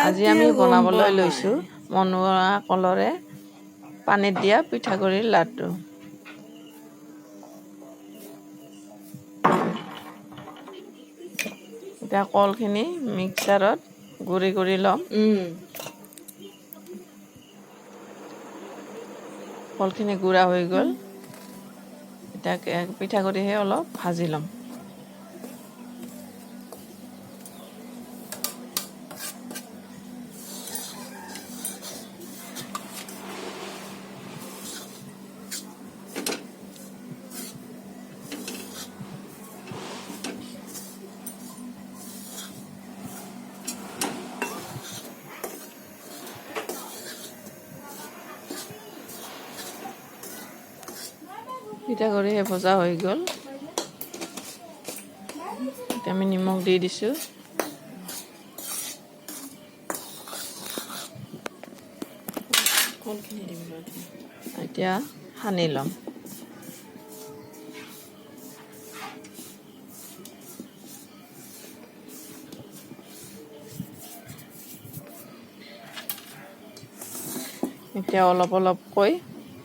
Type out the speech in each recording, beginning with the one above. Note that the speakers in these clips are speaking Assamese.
আজি আমি বনাবলৈ লৈছোঁ মনোৱা কলৰে পানীত দিয়া পিঠাগুড়িৰ লাড্ডু। এতিয়া কলখিনি মিক্সাৰত গুড়ি কৰি ল'ম। কলখিনি গুড়া হৈ গ'ল। এতিয়া পিঠাগুড়িহে অলপ ভাজি ল'ম। পিঠাগুড়ি ভজা হৈ গ'ল। এতিয়া আমি নিমখ দি দিছোঁ। এতিয়া সানি ল'ম। এতিয়া অলপ অলপকৈ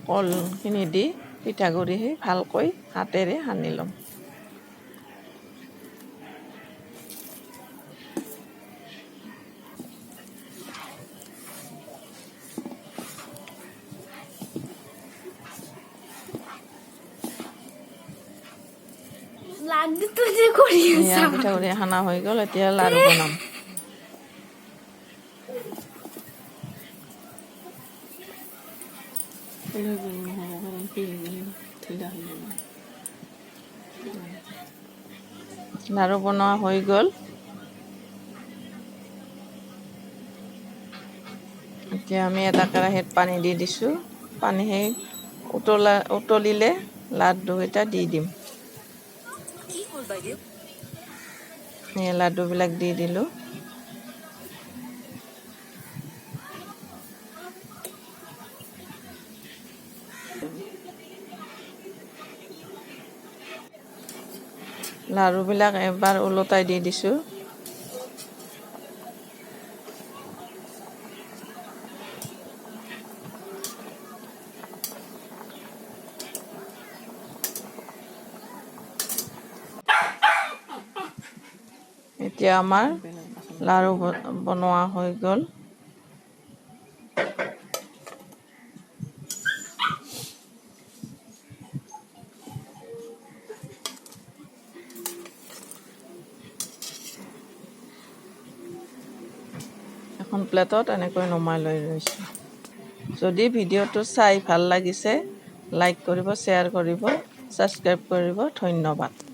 কলখিনি দি পিঠাগুড়ি ভালকৈ হাতেৰে সানি ল'ম। পিঠাগুড়ি সানা হৈ গ'ল। এতিয়া লাড়ু বনাম। লাড়ু বনোৱা হৈ গ'ল। এতিয়া আমি এটা কেৰাহীত পানী দি দিছোঁ। পানী উতলিলে লাড্ডুকেইটা দি দিম। লাড্ডুবিলাক দি দিলোঁ। লাড়ুবিলাক এবাৰ ওলটাই দি দিছোঁ। এতিয়া আমাৰ লাড়ু বনোৱা হৈ গ'ল। এখন প্লেটত এনেকৈ নমাই লৈ লৈছোঁ। যদি ভিডিঅ'টো চাই ভাল লাগিছে লাইক কৰিব, শ্বেয়াৰ কৰিব, ছাবস্ক্ৰাইব কৰিব। ধন্যবাদ।